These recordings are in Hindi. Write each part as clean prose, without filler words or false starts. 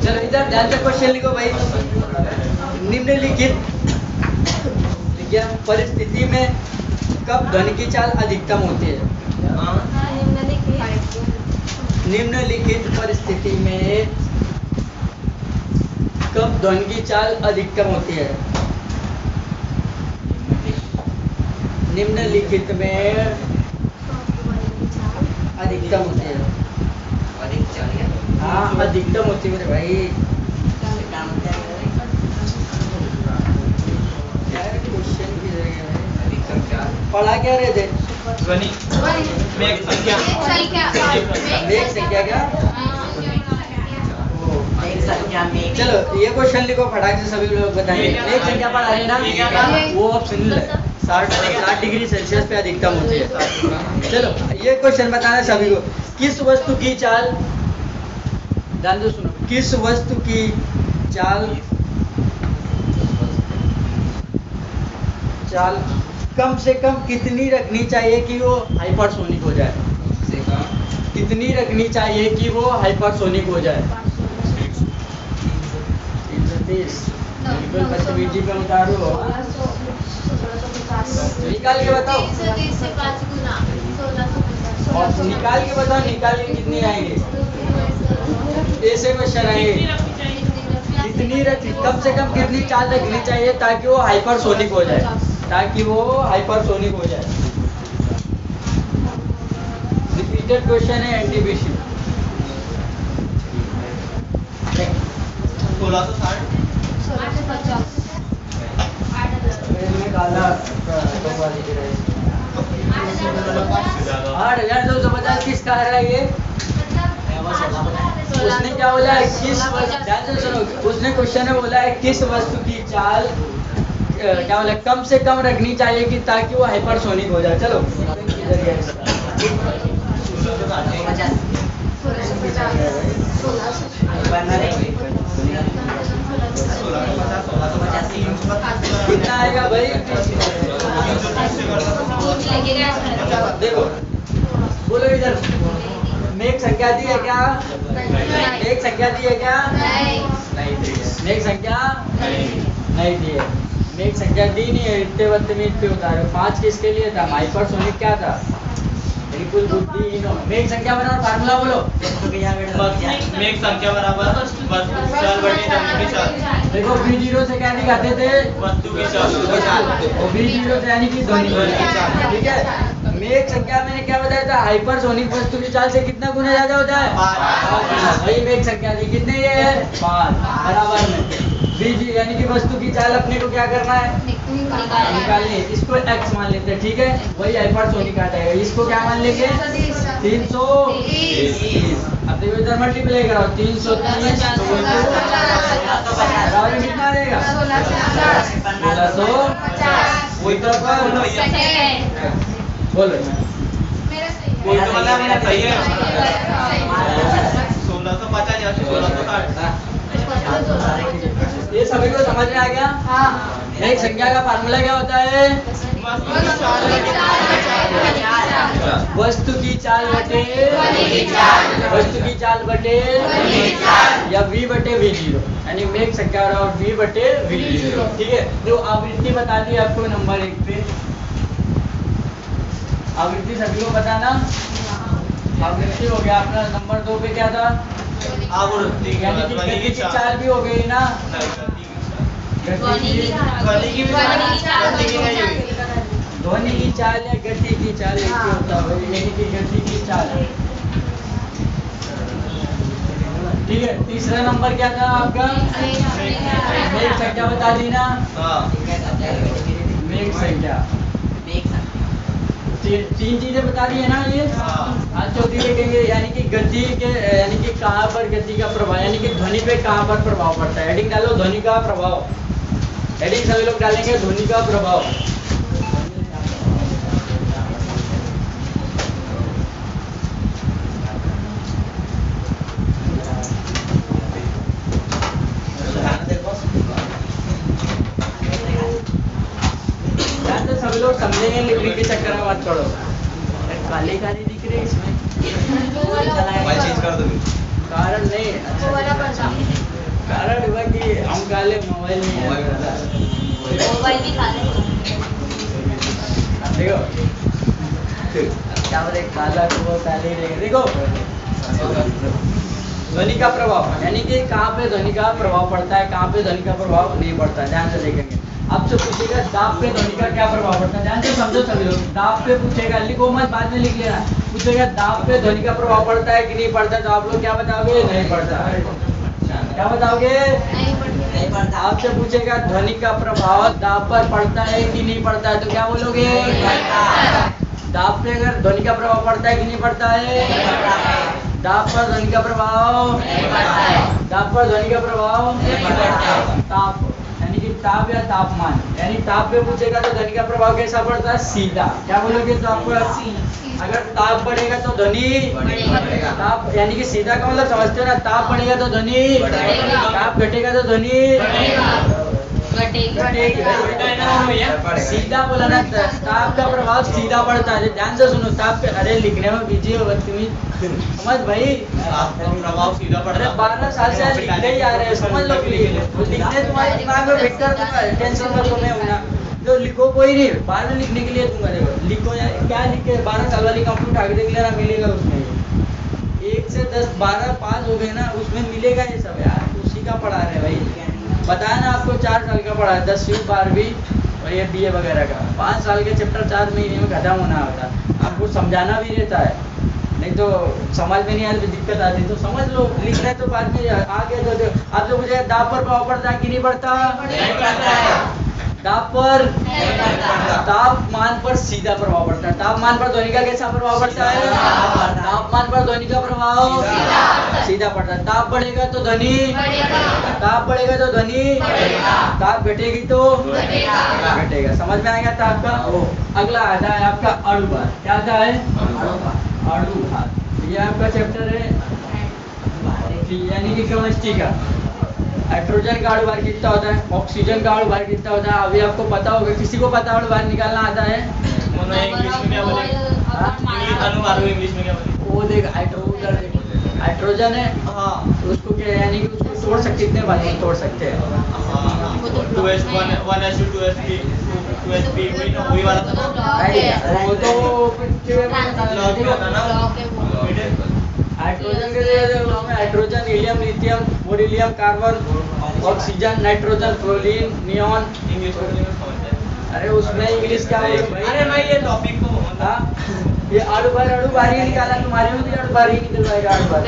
चलो इधर ध्यान से क्वेश्चन लिखो भाई। निम्नलिखित परिस्थिति में कब ध्वनि की चाल अधिकतम होती है? निम्नलिखित परिस्थिति में कब ध्वनि की चाल अधिकतम होती है? निम्नलिखित में अधिकतम होती है। हाँ अधिकतम होती है मेरे भाई। क्वेश्चन की जगह पढ़ा क्या रहे थे? ध्वनि मेघ संख्या क्या? चलो ये क्वेश्चन लिखो फटाक से, सभी लोग बताएंगे। मेघ संख्या पढ़ा है ना, वो ऑप्शनल है। 60 डिग्री सेल्सियस पे अधिकतम होती है। चलो ये क्वेश्चन बताना सभी को। किस वस्तु की चाल, ध्यान दो सुनो, किस वस्तु की चाल कम से कम कितनी रखनी चाहिए कि वो हाइपरसोनिक हो जाए? कितनी रखनी चाहिए कि वो हाइपरसोनिक हो जाए? 330। बिल्कुल बच्चे जी पे उतारो, निकाल के बताओ। और निकाल के बताओ, निकाल के कितनी आएंगे? ऐसे क्वेश्चन आएंगे। कितनी कम से कम कितनी चाल रखनी चाहिए ताकि वो हाइपरसोनिक हो जाए, ताकि वो हाइपरसोनिक हो जाए। रिपीटेड क्वेश्चन है एनटीपीसी। 1660 8,250 किस का है ये? उसने क्या बोला है? किस सुनो, उसने क्वेश्चन में बोला है किस वस्तु की चाल क्या बोला कम से कम रखनी चाहिए कि ताकि वो हाइपरसोनिक हो जाए। चलो कितना आएगा भाई? देखो बोलो इधर, मेघ संख्या दी है क्या? मेघ संख्या दी है क्या? मेघ संख्या नहीं दी है। मेघ संख्या दी नहीं है, इतने बदतमीज पे उतारे। 5 किसके लिए था? हाइपरसोनिक क्या था? बिल्कुल बुद्धिहीन हो। मेघ संख्या बराबर फार्मूला बोलो। मेघ संख्या बराबर चाल बटे ध्वनि की चाल। देखो V0 से क्या दिखाते थे? वस्तु की चाल। और V0 से यानी कि ध्वनि की चाल। ठीक है। मेघ संख्या मैंने क्या बताया था? हाइपरसोनिक वस्तु की चाल से कितना गुना ज्यादा होता है? 5। वही मेघ संख्या थी। कितने ये है? 5 बराबर में V0 यानी कि वस्तु की चाल अपने को क्या करना है? निकालनी है। इसको x मान लेते हैं, ठीक है। वही हाइपरसोनिक आ जाएगा। इसको क्या मान लेंगे? 330। अब देखो इधर मल्टीप्लाई कराओ। 330 बराबर कितना आ जाएगा? 1650। वो इधर बोलो कोई तो वाला मेरा सही है। 1650 या 1660। ये सभी को समझ में आ गया? हाँ। एक संख्या का फार्मूला क्या होता है? वस्तु की चाल बटे वस्तु की चाल बटे या V बटे V0, यानी मेघ संख्या और V बटे V0। ठीक है। तो आवृत्ति बता दी आपको नंबर 1 पे। आवृत्ति सभी को बताना। आवृत्ति हो गया अपना। नंबर 2 पे क्या था? आवृत्ति यानी कि गति की चाल भी हो गई ना। ध्वनि की चाल या गति की चाल एक ही होता है, यानी कि गति की चाल। ठीक है। तीसरा नंबर क्या था आपका? मेघ संख्या बता दी ना। मेघ संख्या 3 चीजें बता दी है ना ये। आज चौथी देखेंगे, यानी कि गति के, यानी कि कहाँ पर गति का प्रभाव, यानी कि ध्वनि पे कहाँ पर प्रभाव पड़ता है। हेडिंग डालो, ध्वनि का प्रभाव। हेडिंग सभी लोग डालेंगे, ध्वनि का प्रभाव। सभी लोग समझेंगे, लिखने के चक्कर में मत छोड़ो। काली काली दिख रही है इसमें। चेंज कर दो। कारण नहीं। अच्छा निकाले मोबाइल नहीं है। मोबाइल भी खा ले। देखो क्या बोले, काला को वो काले ही रहेगा। देखो ध्वनि का प्रभाव, यानी कि कहाँ पे ध्वनि का प्रभाव पड़ता है, कहाँ पे ध्वनि का प्रभाव नहीं पड़ता है। ध्यान से देखेंगे। आपसे पूछेगा दाब पे ध्वनि का क्या प्रभाव पड़ता है, ध्यान से समझो सभी लोग। दाब पे पूछेगा, लिखो मत, बाद में लिख लेना। पूछेगा दाब पे ध्वनि का प्रभाव पड़ता है कि नहीं पड़ता, तो आप लोग क्या बताओगे? नहीं पड़ता। क्या बताओगे? नहीं पड़ता। आपसे पूछेगा ध्वनि का प्रभाव दाब पर पड़ता है कि नहीं पड़ता है, तो क्या बोलोगे? दाब पे अगर ध्वनि का प्रभाव पड़ता है कि नहीं पड़ता है? दाब पर ध्वनि का प्रभाव, दाब पर ध्वनि का प्रभाव, ताप, यानी कि ताप या तापमान, यानी ताप पे पूछेगा तो ध्वनि का प्रभाव कैसा पड़ता है? सीधा। क्या बोलोगे? तो आपको अगर ताप बढ़ेगा तो ध्वनि, ताप यानी कि सीधा का मतलब समझते हो ना, ताप बढ़ेगा तो ध्वनि, ताप घटेगा तो ध्वनि घटेगी। सीधा बोला ना, ताप का प्रभाव सीधा पड़ता है। ध्यान से सुनो, ताप पे, अरे लिखने में बिजी हो बदतमीज, समझ भाई। प्रभाव सीधा पड़ता अरे है। 12 साल से लिखते ही आ रहे हैं, समझ लो प्लीज। लिखने तुम्हारे दिमाग में फिट कर दूंगा, टेंशन मत लो, मैं हूं ना। तो लिखो, कोई नहीं, बाद में लिखने के लिए दूंगा। देखो लिखो यार, क्या लिखे, 12 साल वाली कंप्यूटर उठा के देख लेना, मिलेगा उसमें। 1 से 10 12 पास हो गए ना, उसमें मिलेगा ये सब यार, उसी का पढ़ा रहे भाई। बताया ना आपको, 4 साल का पढ़ा है, 10वीं 12वीं और ये BA वगैरह का। 5 साल के चैप्टर 4 महीने में खत्म होना होता है। आपको समझाना भी रहता है, नहीं तो समझ में नहीं आती तो दिक्कत आती, तो समझ लो। लिखना है तो बाद में आगे तो आप जो मुझे दाब पर प्रभाव पड़ता है कि नहीं पड़ता? दाब पर, तापमान पर सीधा प्रभाव पड़ता है। तापमान पर ध्वनि का कैसा प्रभाव पड़ता है? तापमान पर ध्वनि का प्रभाव सीधा पड़ता है। ताप बढ़ेगा तो ध्वनि, ताप बढ़ेगा तो ध्वनि, ताप घटेगी तो घटेगा। समझ में आ गया ताप का? अगला आता है आपका अणुभार। क्या आता है? अणुभार। ये आपका चैप्टर है, यानी कि केमिस्ट्री का। हाइड्रोजन का अणुभार कितना होता है, ऑक्सीजन का अणुभार कितना होता है, अभी आपको पता होगा। किसी को पता अणुभार निकालना आता है? इंग्लिश में क्या बोले? अणुभार को इंग्लिश में क्या बोले? वो देख, हाइड्रोजन है, हाँ, उसको क्या, यानी कि उसको तोड़ सकते, कितने बार तोड़ सकते हैं? 2s1 1s2 2sp 2sp वही वाला था। वो तो लॉग में था ना। हाइड्रोजन के उसमें hydrogen, helium, lithium, beryllium, carbon, oxygen, nitrogen, fluorine, neon. English में समझते हैं। अरे उसमें इंग्लिश क्या है भाई? अरे मैं ये टॉपिक को हाँ, ये अणुभार ही निकाला, तुम्हारे में भी अणुभार ही निकल जाएगा। अणुभार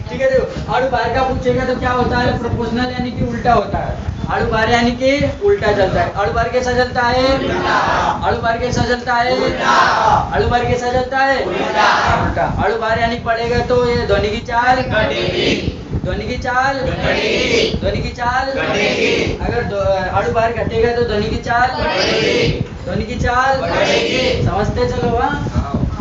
ठीक है। देखो अणुभार का पूछेगा तो क्या होता है? प्रोपोर्शनल, यानी कि उल्टा होता है। अणुभार यानी कि उल्टा चलता है। अणुभार कैसा चलता है? अणुभार कैसा चलता है? अणुभार कैसा चलता है? उल्टा। अणुभार यानी पड़ेगा तो ये ध्वनि की चाल घटेगी, ध्वनि की चाल घटेगी, ध्वनि की चाल घटेगी। अगर अणुभार घटेगा तो ध्वनि की चाल घटेगी, ध्वनि की चाल घटेगी। समझते चलो, हाँ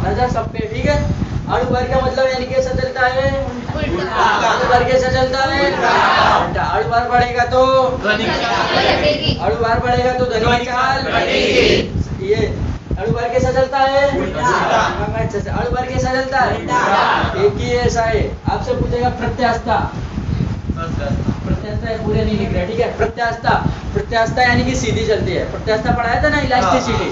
नजर सब पे, ठीक है। अणुभार का मतलब यानी कैसा चलता है? अणुभार कैसा चलता है? उल्टा। अणुभार बढ़ेगा तो ध्वनि की चाल घटेगी, अणुभार बढ़ेगा तो ध्वनि की चाल घटेगी। ये अणुभार कैसा चलता है? अणुभार कैसा चलता है? एक ही ऐसा है। आपसे पूछेगा प्रत्यास्थता, प्रत्यास्थता पूरे नहीं लिख रहे, ठीक है। प्रत्यास्थता, प्रत्यास्थता यानी कि सीधी चलती है। प्रत्यास्थता पढ़ाया था ना, इलास्टिसिटी।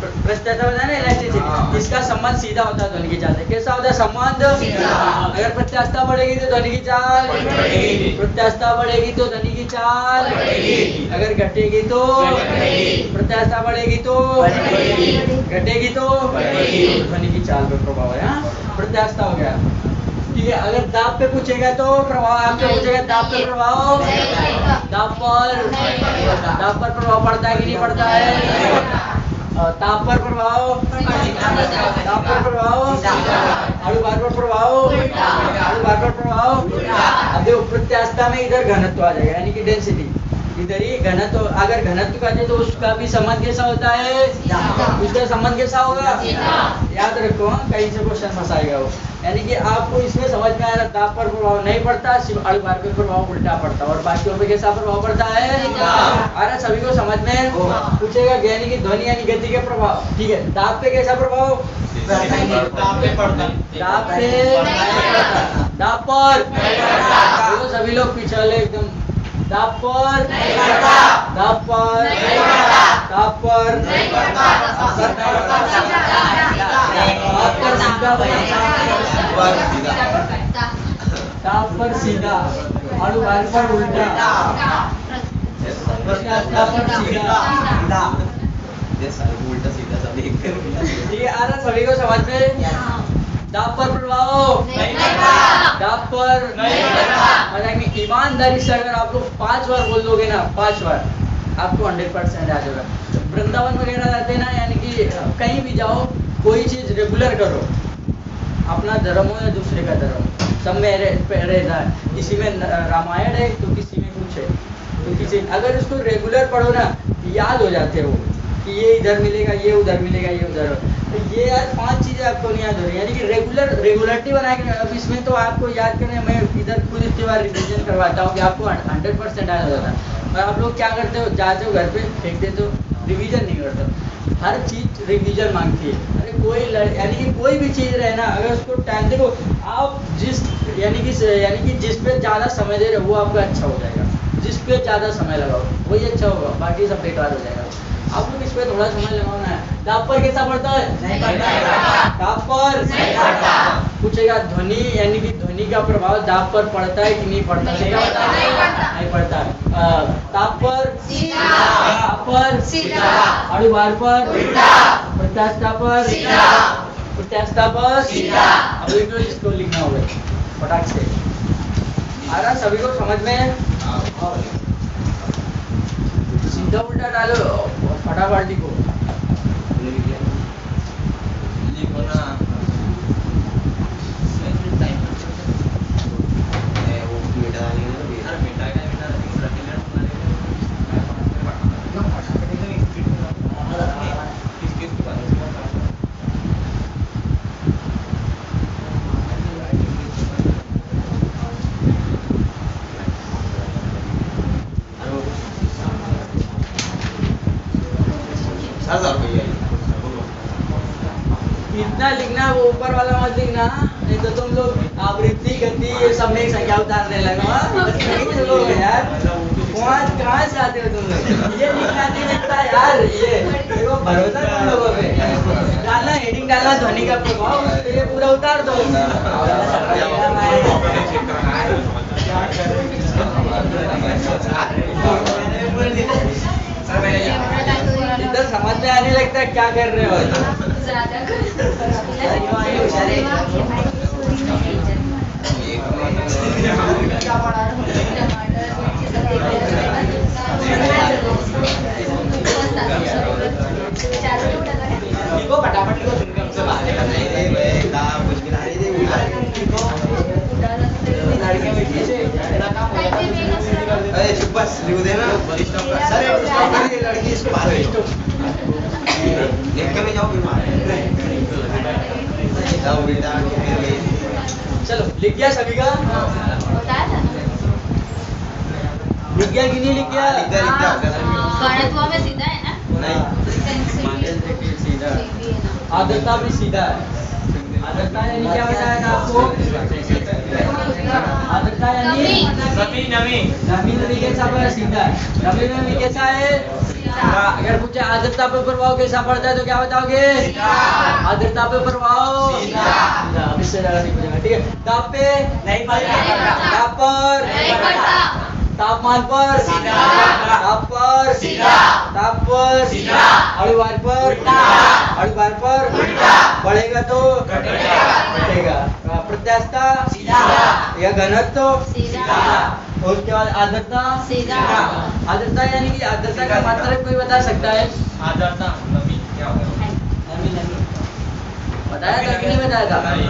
प्रत्यास्थता बताया ना, इलास्टिसिटी। इसका संबंध सीधा होता है ध्वनि की चाल से। कैसा होता है संबंध? अगर प्रत्यास्थता बढ़ेगी तो ध्वनि की चाल, प्रत्यास्थता बढ़ेगी तो ध्वनि की चाल, अगर घटेगी तो, प्रत्यास्थता बढ़ेगी तो घटेगी तो ध्वनि की चाल पर प्रभाव है। प्रत्यास्थता हो गया, ठीक है। अगर दाब पे पूछेगा तो प्रभाव, आपसे पूछेगा दाब पे प्रभाव, दाब पर प्रभाव पड़ता है कि नहीं पड़ता है? ताप पर प्रभाव, ताप पर प्रभाव, अणुभार पर प्रभाव, अणुभार पर प्रभाव। अब देखो प्रत्यास्थता में इधर घनत्व आ जाएगा, यानी कि डेंसिटी। इधर ही घनत्व, अगर घनत्व का तो उसका भी संबंध कैसा होता है? उसका संबंध कैसा होगा? याद रखो, कहीं से क्वेश्चन फंसाएगा वो। यानी कि आपको इसमें समझ में आ रहा, दाब पर प्रभाव नहीं पड़ता, सिर्फ अणुभार पर प्रभाव उल्टा पड़ता है, और बाकियों पे कैसा प्रभाव पड़ता है? अरे सभी को समझ में पूछेगा, यानी कि ध्वनि यानी गति के प्रभाव, ठीक है। दाब पे कैसा प्रभाव? दाब पे पड़ता है। दाब पे, दाब पर। सभी लोग पिछले एकदम दाब पर नहीं पड़ता, दाब पर नहीं पड़ता, दाब पर नहीं पड़ता, दाब पर सीधा दाब पर सीधा और वार पर उल्टा प्रत्यास्था पर सीधा उल्टा सीधा सब एक ठीक है। आ रहा सभी को समझ में? दाब पर प्रभाव नहीं पड़ता, दाब पर नहीं पड़ता। मतलब कि ईमानदारी से अगर आप लोग 5 बार बोल दोगे ना, 5 बार आपको 100% आ जाएगा। वृंदावन वगैरह जाते हैं ना, यानी कि कहीं भी जाओ कोई चीज़ रेगुलर करो, अपना धर्म हो या दूसरे का धर्म, सब में रहता है। किसी में रामायण है तो किसी में कुछ है, तो किसी अगर इसको रेगुलर पढ़ो ना याद हो जाते हो कि ये इधर मिलेगा, ये उधर मिलेगा, ये उधर। तो ये यार 5 चीज़ें आपको नहीं याद हो रही, यानी कि रेगुलरिटी बना के। अब इसमें तो आपको याद करने मैं इधर खुद इतनी बार रिविजन करवाता हूँ कि आपको 100% याद हो जाता है। और आप लोग क्या करते हो, जाते हो घर पे फेंक देते हो, रिविजन नहीं करते हो। हर चीज़ रिविजन मांगती है। अरे यानी कि कोई भी चीज़ रहे ना, अगर उसको टाइम देखो आप यानी कि जिस पे ज़्यादा समय दे रहे हो वो आपका अच्छा हो जाएगा। जिस पे ज़्यादा समय लगाओ वही अच्छा होगा, बाकी सब बेकार हो जाएगा। आप लोग इस पे थोड़ा समय लगाना है। दाब पर कैसा पड़ता है? नहीं पड़ता, दाब पर नहीं पड़ता। पूछेगा ध्वनि, यानी कि ध्वनि का प्रभाव दाब पर पड़ता है कि नहीं पड़ता? नहीं पड़ता, नहीं पड़ता। दाब पर सीधा, दाब पर सीधा, अड़ुवार पर उल्टा, प्रत्यास्था पर सीधा, प्रत्यास्था पर सीधा। अब इसको लिखना होगा फटाक से। आ रहा सभी को समझ में? सीधा उल्टा डालो, फटाफट लिखो। लिखो ना वो बेटा इतना लिखना, वो ऊपर वाला मत लिखना, नहीं तो तुम लोग आवृत्ति गति ये सब में एक संख्या उतारने लगो। लोग यार कहाँ से आते हो तुम लोग? ये लिखना नहीं लगता यार, ये देखो भरोसा तुम लोगों पे डालना, हेडिंग डालना ध्वनि का प्रभाव, तो ये पूरा उतार दो। इधर समझ में आने लगता है क्या कर रहे हो। लिखो फटाफट लिखो, तुम कम से बात कुछ भी नहीं दे लड़के बैठी से तेरा काम हो जाता है। अरे चुप बस लिख देना सर लड़की इसको बाहर भेजो लिख के में जाओ फिर जाओ बेटा चलो लिख गया सभी का? लिख गया कि नहीं लिख गया? लिख दे गणित में सीधा है ना? नहीं सीधा, आदरता भी सीधा है। आदरता यानी क्या बताया था आपको? आदरता यानी नमी कैसा पर सीधा है, नमी कैसा है? अगर पूछे आदरता पे प्रभाव कैसा पड़ता है तो क्या बताओगे? आदरता पे प्रभाव सीधा। अब इससे ज्यादा नहीं पूछेगा, ठीक है? ताप पे नहीं पड़ता, ताप पर नहीं पड़ता, तापमान पर सीधा, ताप पर सीधा, ताप पर सीधा, अणुभार पर उल्टा, अणुभार पर उल्टा, बढ़ेगा तो घटेगा, घटेगा। प्रत्यास्था सीधा, या घनत्व सीधा, और उसके बाद आर्द्रता सीधा। आर्द्रता यानी कि आर्द्रता का मात्रक कोई बता सकता है? आदरता नमी क्या होगा? नमी बताया था कि नहीं बताया था? नहीं।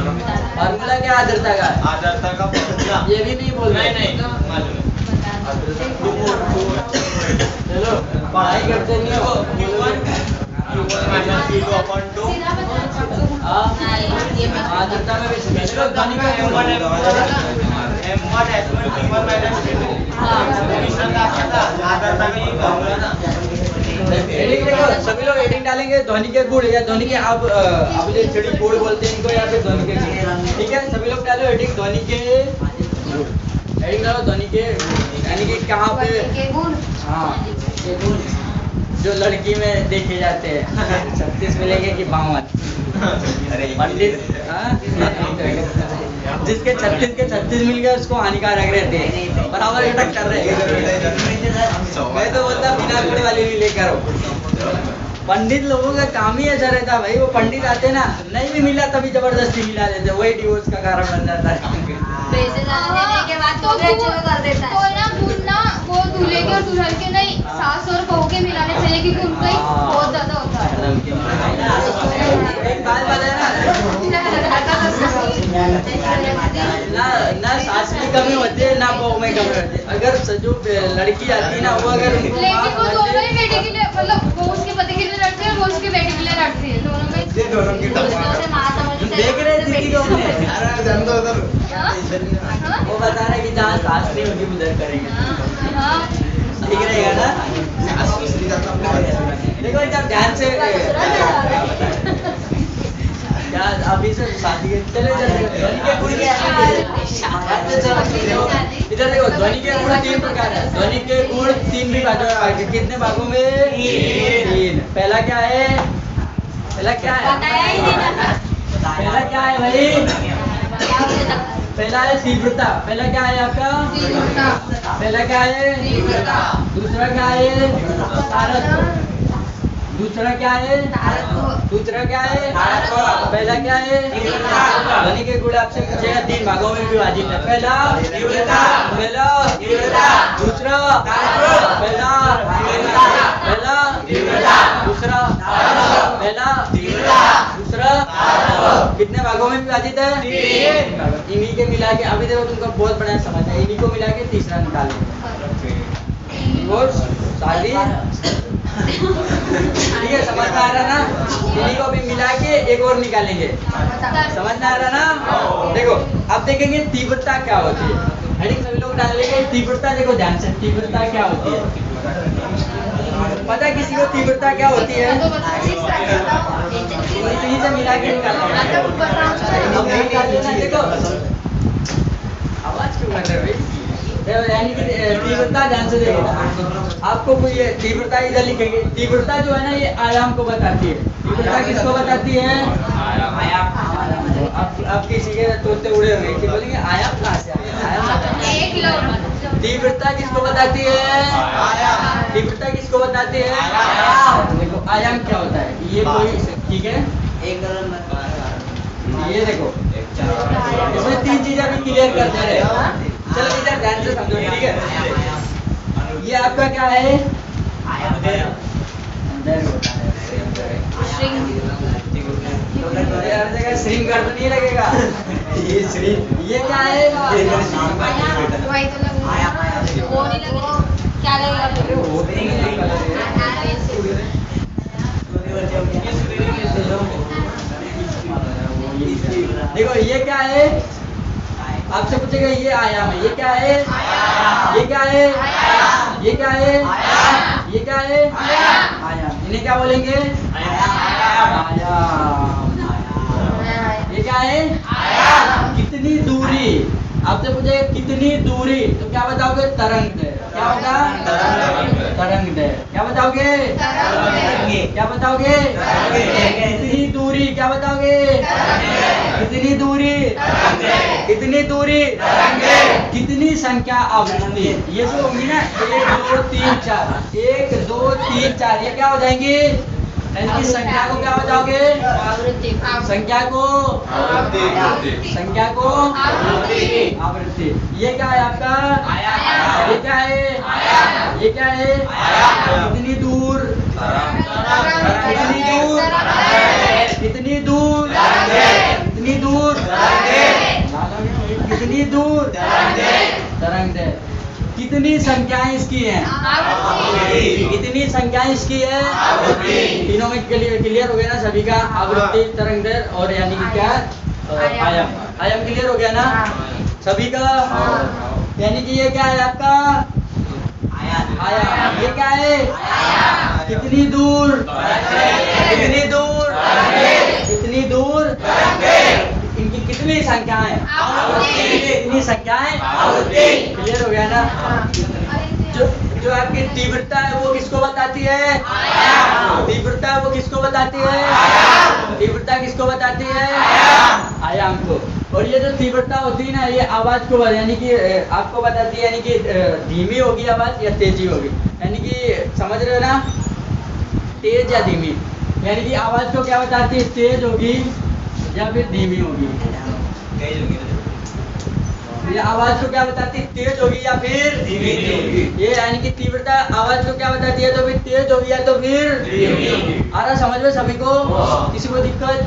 फार्मूला क्या आर्द्रता का? आदरता का फॉर्मूला ये भी नहीं बोल रहे। नहीं मालूम है। चलो पढ़ाई करते नहीं हो। आर्द्रता में भी ध्वनि का सभी लोग एडिंग डालेंगे ध्वनि के गुण या ध्वनि के आप जो चिड़ी गुण बोलते हैं इनको, या फिर ध्वनि के गुण, ठीक है? सभी लोग डालो एडिंग ध्वनि के गुण, एडिंग डालो ध्वनि के, यानी कि कहाँ पे के गुण हाँ ये गुण जो लड़की में देखे जाते हैं 36 मिलेंगे कि 52 अरे पंडित हाँ? जिसके 36 के 36 मिल गए उसको हानिकारक रहते हैं, बराबर अटक कर रहे हैं। मैं तो बोलता बिना गुड़ वाली भी लेकर आओ। पंडित लोगों का काम ही ऐसा रहता है भाई, वो पंडित आते ना, नहीं भी मिला तभी जबरदस्ती मिला देते, वही डिवोर्स का कारण बन जाता है। पैसे ज्यादा देने के बाद तो भी शुरू कर देता तो है। ना गुण ना वो दूल्हे के और दुल्हन के नहीं, सास और बहू के मिलाने चाहिए क्योंकि उनका ही बहुत ज्यादा होता है। एक बात बताए ना, ना सास में कमी होती है ना बहू में कमी होती है। अगर जो लड़की आती है ना वो अगर उनको लेकिन वो दोनों ही बेटे के लिए, मतलब वो उसके पति के लिए लड़ते हैं, वो उसके बेटे के लिए लड़ती है, दोनों का ये दोनों की दूसरों से माँ समझते हैं। देख रहे दीदी को हमने, अरे जान दो उधर। हाँ? वो बता रहे कि जहाँ सास नहीं होगी उधर करेंगे, हाँ। ठीक रहेगा ना। सास को सीधा तो अपने बच्चे। देखो एकदम ध्यान से क्या अभी से शादी के चले जाते ध्वनि के गुण इधर देखो, ध्वनि के गुण 3 प्रकार है। ध्वनि के गुण 3 भी भागों में भागे, कितने भागों में? 3। पहला क्या है? पहला क्या है? बताया ही नहीं ना। पहला क्या है भाई? पहला है तीव्रता। पहला क्या है आपका? पहला क्या है? दूसरा क्या है? तारत्व। दूसरा क्या है? दूसरा क्या है? पहला क्या है? ध्वनि के गुण आपसे पूछेगा 3 भागों में विभाजित है। पहला पहला दूसरा पहला दूसरा पहला दूसरा कितने भागों में विभाजित है? 3। इन्हीं के मिला के अभी देखो तुमको बहुत बड़ा समझ है, इन्हीं को मिला के तीसरा निकालेंगे। डिवोर्स, शादी, ठीक है, समझ में आ रहा ना? इन्हीं को भी मिला के एक और निकालेंगे, समझ में आ रहा ना? देखो अब देखेंगे तीव्रता क्या होती है। हेडिंग सभी लोग डाल लेंगे तीव्रता। देखो ध्यान से, तीव्रता क्या होती है? पता है किसी को तीव्रता क्या होती है? इन्हीं से मिला के निकालना है। देखो आवाज क्यों कर रहे हो भाई? यानी कि तीव्रता ध्यान से देखो, आपको कोई तीव्रता इधर लिखेंगे। तीव्रता जो है ना ये आयाम को बताती है। तीव्रता किसको बताती है? आप किसी के तोते उड़े हुए कि बोलेंगे आयाम कहाँ से आया? तीव्रता किसको बताती है? तीव्रता किसको बताती है? देखो आयाम क्या होता है ये कोई, ठीक है, ये देखो इसमें 3 चीजें अभी क्लियर कर दे रहे। चलो इधर ध्यान से समझो, ठीक है। ये आपका क्या है? अंदर होता है हर जगह श्रिंग कर तो नहीं लगेगा। ये श्री ये क्या है? वही तो लग रहा है। वो नहीं लगेगा, क्या लगेगा? वो तो नहीं लगेगा। देखो ये क्या है? आपसे पूछेगा ये आयाम है, ये क्या है? ये क्या है? ये क्या है? ये क्या है? आयाम। इन्हें क्या बोलेंगे? आयाम। ये क्या है? कितनी दूरी। आपसे पूछेगा कितनी दूरी, तो क्या बताओगे? तरंग है। क्या होगा? तरंग है। क्या बताओगे? क्या बताओगे? कितनी दूरी। क्या बताओगे? कितनी दूरी? कितनी दूरी? कितनी संख्या आवृत्ति। ये जो होंगी ना 1 2 3 4, 1 2 3 4, ये क्या हो जाएंगी? इनकी संख्या को क्या बताओगे? संख्या को संख्या को आवृत्ति। ये क्या है आपका? ये क्या है? ये क्या है? कितनी दूर? कितनी दूर? कितनी दूर? कितनी दूर? कितनी दूर? तरंग है। कितनी संख्याएं इसकी हैं? कितनी संख्याएं इसकी है? तीनों में क्लियर हो गया ना सभी का? आवृत्ति, तरंगदैर्घ्य और यानी कि क्या? आयाम। आयाम क्लियर हो गया ना सभी का? यानी कि ये क्या है आपका? आयाम। ये क्या है? कितनी दूर? कितनी दूर? कितनी दूर? इनकी कितनी संख्याएं? कितनी संख्याएं? क्लियर हो गया ना? जो आपकी तीव्रता है वो किसको बताती है? तीव्रता है वो किसको बताती है? तीव्रता किसको बताती है? आयाम को। और ये जो तीव्रता होती है ना, ये आवाज को यानी कि आपको बताती है, यानी कि धीमी होगी आवाज या तेजी होगी, यानी कि समझ रहे हो ना, तेज या धीमी, यानी कि आवाज को क्या बताती है? तेज होगी या फिर धीमी होगी? ये आवाज को क्या बताती है? तेज होगी या फिर धीमी होगी? ये यानी कि तीव्रता आवाज को क्या बताती है? तो फिर तेज होगी या तो फिर धीमी होगी। आ रहा समझ में सभी को? किसी को दिक्कत?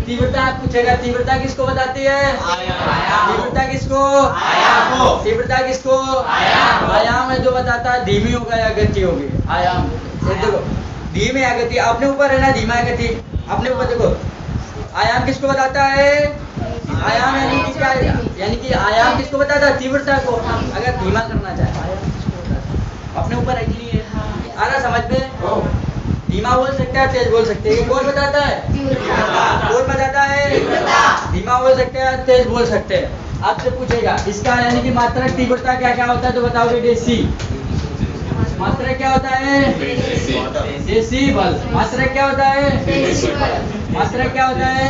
तीव्रता आप पूछेगा, तीव्रता किसको बताती है? तीव्रता किसको? तीव्रता किसको? आयाम है जो बताता है धीमी होगा या गति होगी। आयाम देखो, धीमी या गति अपने ऊपर है ना, धीमा या गति अपने ऊपर। देखो आयाम किसको बताता है? आयाम यानी कि क्या? यानी कि आयाम किसको बताता है? तीव्रता को। अगर धीमा करना चाहे आयाम किसको बताता है? अपने ऊपर है कि नहीं है? आ रहा समझ में? धीमा बोल सकते हैं, तेज बोल सकते हैं। ये कौन बताता है? कौन बताता है? धीमा बोल सकते हैं, तेज बोल सकते हैं। आपसे पूछेगा इसका यानी कि मात्रक तीव्रता क्या क्या होता है, तो बताओगे डेसी। मात्रक क्या होता है? डेसिबल। मात्रक क्या होता है? मात्रक क्या होता है?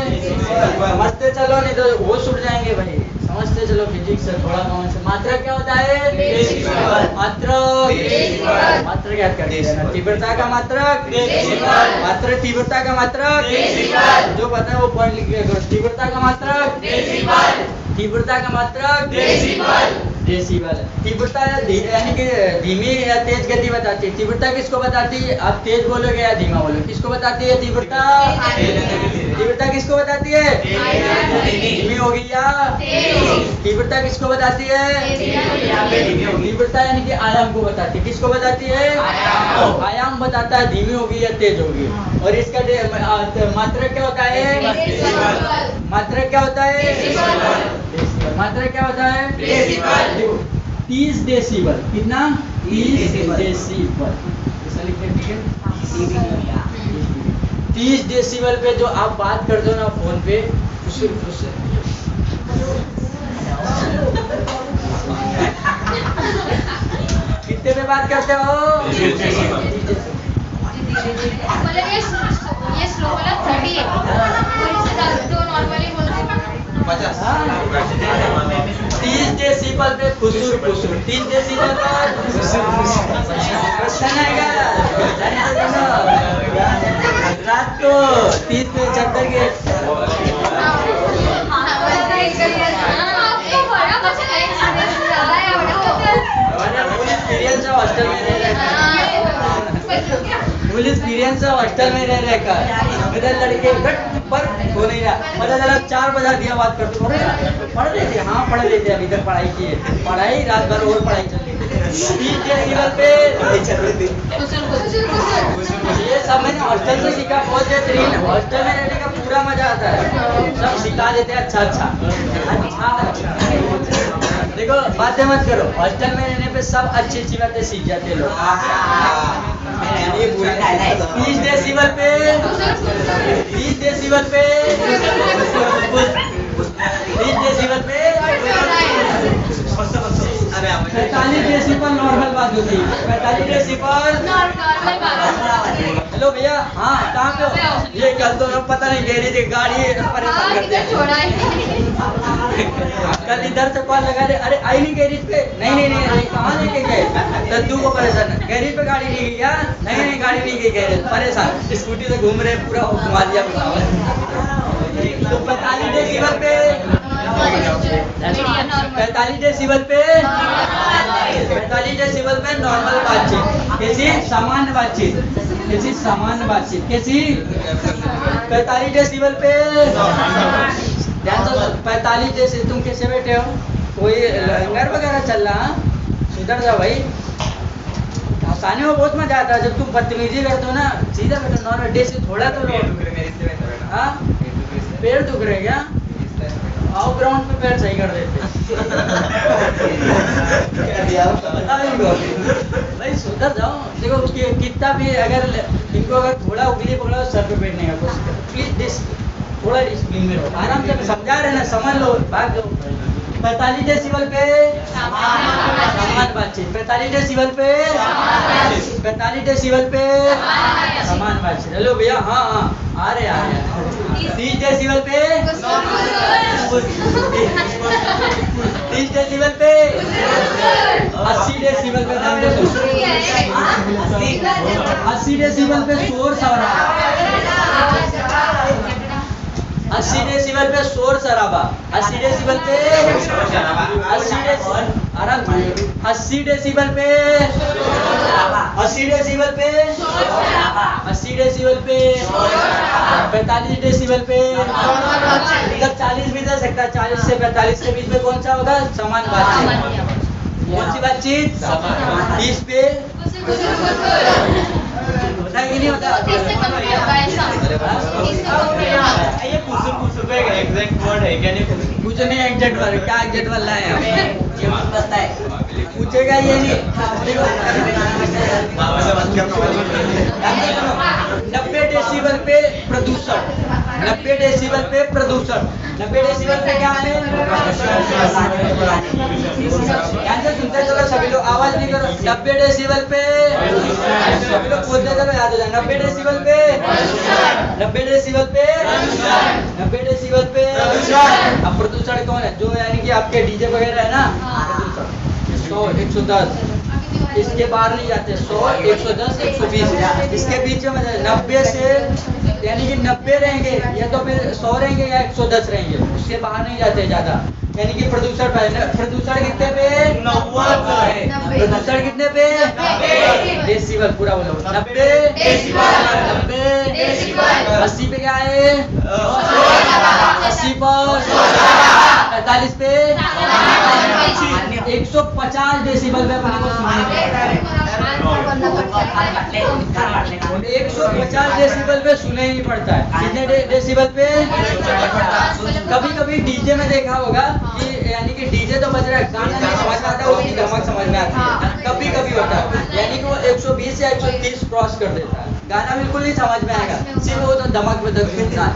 समझते चलो, नहीं तो होश उड़ जाएंगे भाई। समझते चलो फिजिक्स से थोड़ा कौन से। मात्रक क्या होता है? मात्रक। मात्रक याद करते हैं। तीव्रता का मात्रक, मात्रक तीव्रता का मात्रक, जो पता है वो पॉइंट लिख लिया। तीव्रता का मात्रक, तीव्रता का मात्रक डेसिबल। तीव्रता यानी कि धीमी या तेज गति बताती है। तीव्रता किसको बताती है? आप तेज बोलोगे या धीमा बोलोगे? किसको बताती है तीव्रता? तीव्रता किसको बताती है? धीमी होगी या? तीव्रता किसको बताती है? तीव्रता यानी कि आयाम को बताती है। किसको बताती है? आयाम बताता है धीमी होगी या तेज होगी। और इसका मात्रक क्या होता है? मात्रक क्या होता है? मात्रक क्या होता है? 30 डेसिबल। कितना? 30 डेसिबल। 30 डेसिबल पे जो आप बात करते हो ना फोन पे, उससे कितने पे बात करते हो? मतलब ये स्लो वाला 30 है और इससे ज्यादा जो नॉर्मली बोलते हैं 30 डेसिबल पे खुसूर खुसूर। 30 डेसिबल पर क्वेश्चन आएगा रात को 30 पे चक्कर के। आपको बड़ा कुछ ज्यादा है, बड़ा होता है। फुल एक्सपीरियंस है हॉस्टल में रह फुल एक्सपीरियंस है हॉस्टल में रह रहकर। मेरे लड़के पर हो नहीं रहा, पता चला 4 बजा दिया बात करते। पढ़ रहे थे? हाँ पढ़ रहे थे, अभी तक पढ़ाई की है। पढ़ाई रात भर और पढ़ाई चल रही थी। 30 डेसिबल पे ये सब मैंने हॉस्टल से सीखा। बहुत बेहतरीन। हॉस्टल में रहने का पूरा मजा आता है, सब सिखा देते हैं। अच्छा अच्छा देखो, बातें मत करो। हॉस्टल में रहने पे सब अच्छी अच्छी बातें सीख जाते हैं लोग। 30 डेसिबल पे 30 डेसिबल पे 30 डेसिबल पे 45 डेसिबल नॉर्मल बात होती है। 45 डेसिबल नॉर्मल बात। हेलो भैया, हाँ कहाँ पे हो? ये कल तो पता नहीं गैरेज गाड़ी परेशान करते हैं। छोड़ा है कल इधर से कॉल लगा दे, अरे आई नहीं गैरेज पे। नहीं कहाँ लेके गए? दद्दू को परेशान। गैरेज पे गाड़ी नहीं गई क्या? नहीं गाड़ी नहीं गई गैरेज। परेशान, स्कूटी से घूम रहे, पूरा घुमा दिया। तो 45 डेसिबल पे 45 डेसिबल पे 45 डेसिबल पे नॉर्मल बातचीत। कैसी? सामान्य बातचीत। कैसी? सामान्य बातचीत। कैसी? 45 डेसिबल पे ध्यान से। 45 डेसिबल। तुम कैसे बैठे हो? कोई लंगर वगैरह चल रहा? सुधर जाओ भाई। हंसाने में बहुत मजा आता है जब तुम बदतमीजी करते हो ना। सीधा बैठो, नॉर्मल डेसी थोड़ा तो हाँ पैर दुख रहे क्या? आओ ग्राउंड पे पैर सही कर देते। भाई सुधर जाओ। देखो कितना भी अगर इनको अगर थोड़ा उंगली पकड़ो सर पे बैठने का कोशिश करो। प्लीज थोड़ा डिसिप्लिन में रहो। आराम से समझा रहे ना, समझ लो, भाग लो। 45 डेसिबल पे सामान्य बातचीत। 45 डेसिबल पे 45 डेसिबल पे समान बातचीत। हेलो भैया, हाँ हाँ आ रहे 30 डेसिबल पे 30 डेसिबल पे 80 डेसिबल पे 80 डेसिबल पे शोर शराबा 80 डेसिबल पे शोर शराबा 80 डेसिबल पे 80 डेसिबल पे 80 डेसिबल पे 80 डेसिबल पे 45 डेसिबल पे इधर 40 भी दे सकता है। 40 से 45 के बीच में कौन सा होगा? समान बातचीत। कौन सी बातचीत? 30 पे होता है कि नहीं होता? ये कुसुर का एग्जैक्ट वर्ड है क्या? नहीं कुछ नहीं एग्जैक्ट वर्ड, क्या एग्जैक्ट वर्ड लाए हैं? पूछेगा ये नहीं। 90 डेसिबल पे प्रदूषण 90 डेसिबल पे प्रदूषण 90 डेसिबल पे क्या है? ध्यान से सुनते चलो सभी लोग, आवाज नहीं करो। 90 डेसिबल पे सभी लोग बोलते चलो, याद हो जाए। 90 डेसिबल पे 90 डेसिबल पे 90 डेसिबल पे अब प्रदूषण कौन है? जो यानी कि आपके डीजे वगैरह है ना, 100 110 इसके बाहर नहीं जाते। 100 110 120 इसके बीच में 90 से यानी कि 90 रहेंगे या तो फिर 100 रहेंगे या 110 रहेंगे, उसके बाहर नहीं जाते ज्यादा। यानी कि प्रदूषण प्रदूषण कितने पे? 90 है। प्रदूषण कितने पे? डेसिबल पूरा बोलो। 90 90 80 पे क्या है? 80 पर 45 पे 150 डेसिबल पे अपने को सुनेंगे। 150 डेसिबल पे सुने ही पड़ता है। कितने डेसिबल पे? कभी कभी डीजे में देखा होगा कि यानी कि डीजे तो बज रहा है, गाना नहीं समझ में आता, उसकी धमक समझ में आती है। कभी कभी होता है यानी कि वो 120 या 130 क्रॉस कर देता है, गाना बिल्कुल नहीं समझ में आएगा, सिर्फ वो तो धमक में दब देता है।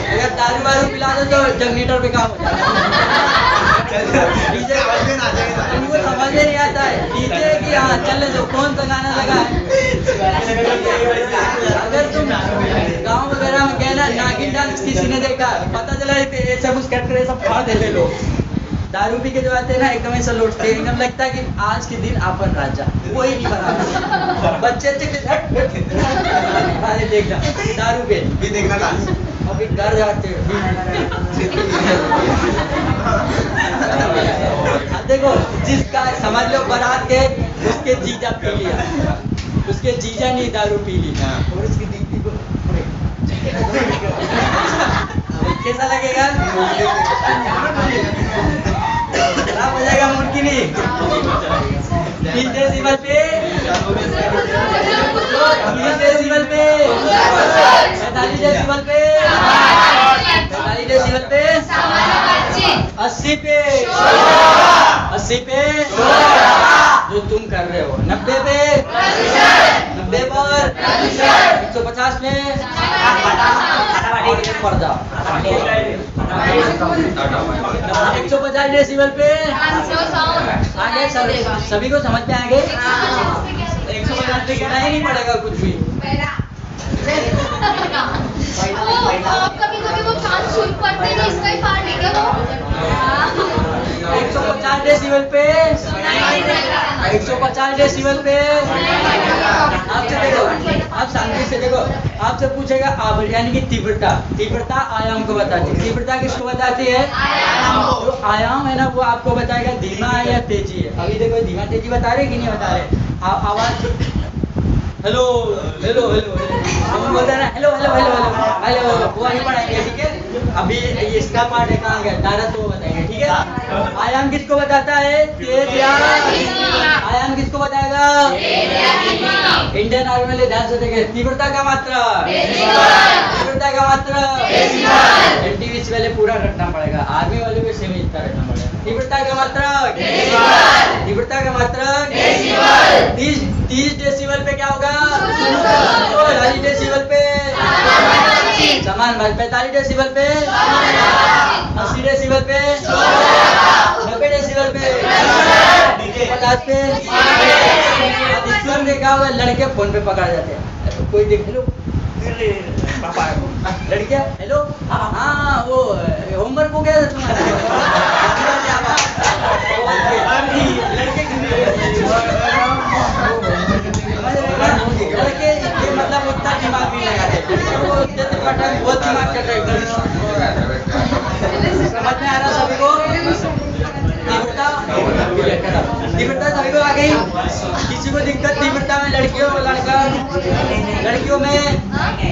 अगर दारू वारू पिला दो तो जनरेटर पे काम हो जाता है। डीजे उनको समझ में नहीं आता है डीजे की, हाँ चलने दो, कौन सा गाना लगा है। अगर तुम गाँव वगैरह में कहना नागिन डांस किसी ने देखा, पता चला ऐसा कुछ करते सब फाड़ देते लोग। दारू पी के जो आते हैं ना एकदम ऐसा लौटते, एकदम लगता है कि आज के दिन अपन राजा, कोई नहीं बना। बच्चे देखना दारू पे भी देखना डांस, अभी डर जाते हो। देखो जिसका समझ लो बारात के उसके जीजा पी लिया, उसके जीजा नहीं दारू पी ली और उसकी दीदी को कैसा लगेगा? खराब हो जाएगा मूड की नहीं। 30 डेसिबल पे 30 डेसिबल पे 45 डेसिबल पे 45 डेसिबल पे 80 पे 80 पे जो तुम कर रहे हो। 90 पे 90 पर 150 पे पर्दा 150 डेसिबल पे आगे सभी को समझ में आगे 150 पे कहना ही नहीं पड़ेगा कुछ भी। कभी कभी वो कान सुन पड़ते हैं, इसका ही पार्ट है क्या वो? 150 डेसिबल पे 150 डेसिबल पे आपसे देखो, आप शांति से देखो, आपसे पूछेगा आवृत्ति यानी कि तीव्रता, तीव्रता आयाम को बताती है। तीव्रता किसको बताती है? जो आयाम है ना वो आपको बताएगा धीमा है या तेजी है। अभी देखो धीमा तेजी बता रहे कि नहीं बता रहे? आवाज हेलो हेलो हेलो हम बोलते हैं ना hello hello hello hello hello वो नहीं पढ़ाएंगे, ठीक है? अभी इसका पार्ट है कहाँ गया दादा तो वो बताएंगे, ठीक है? आयाम किसको बताता है? तेज या आयाम किसको बताएगा? इंडियन आर्मी वाले ध्यान से देखें, तीव्रता का मात्रा, तीव्रता का मात्रा एनटीवी से पहले पूरा रखना पड़ेगा, आर्मी वाले को सेम इतना रखना पड़ेगा। तीव्रता का मात्रा, तीव्रता का मात्रा 30 डेसिबल पे क्या होगा? 40 डेसिबल पे समान बात, 45 डेसिबल पे 80 डेसिबल पे 90 डेसिबल पे क्लास पे स्कूल में क्या होगा, लड़के फोन पे पकड़ जाते हैं, कोई देख लो पापा लड़कियां हेलो हाँ वो होमवर्क हो गया तुम्हारा लड़के ये मतलब उतना दिमाग नहीं लगाते, बहुत दिमाग चल रहा है। समझ में आ रहा सभी को? तीव्रता सभी को आ गई? किसी को दिक्कत तीव्रता में? लड़कियों लड़कियों में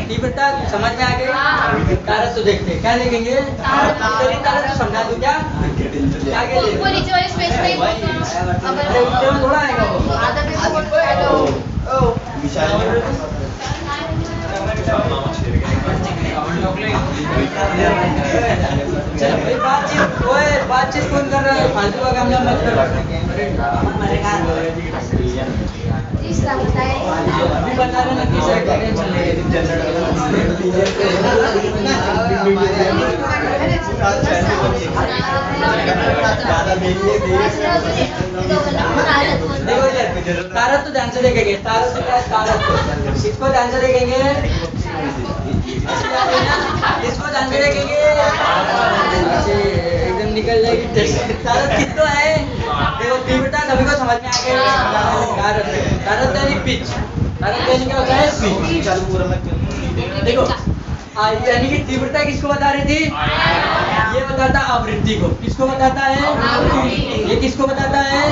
तीव्रता समझ में आ गई? तारत तो देखते क्या देखेंगे? तारत तो समझा दूं क्या? आगे वो नीचे वाले स्पेस में थोड़ा आएगा वो। चलो भाई बातचीत कौन कर रहा है? फालतू का काम मत करो। अभी बता रहे ना किस टेंशन देखो तारत तो ध्यान से देखेंगे, तारत क्या है? तारत इसको ध्यान से देखेंगे, इसको ध्यान से देखेंगे, एकदम निकल जाएगी। तारत कितना है? देखो तीव्रता सभी को समझ में आ गया। तारत यानी पिच, तारत यानी क्या होता है? पिच। देखो यानी कि तीव्रता किसको बता रही थी? ये बताता आवृत्ति को। किसको बताता है? ये किसको बताता है?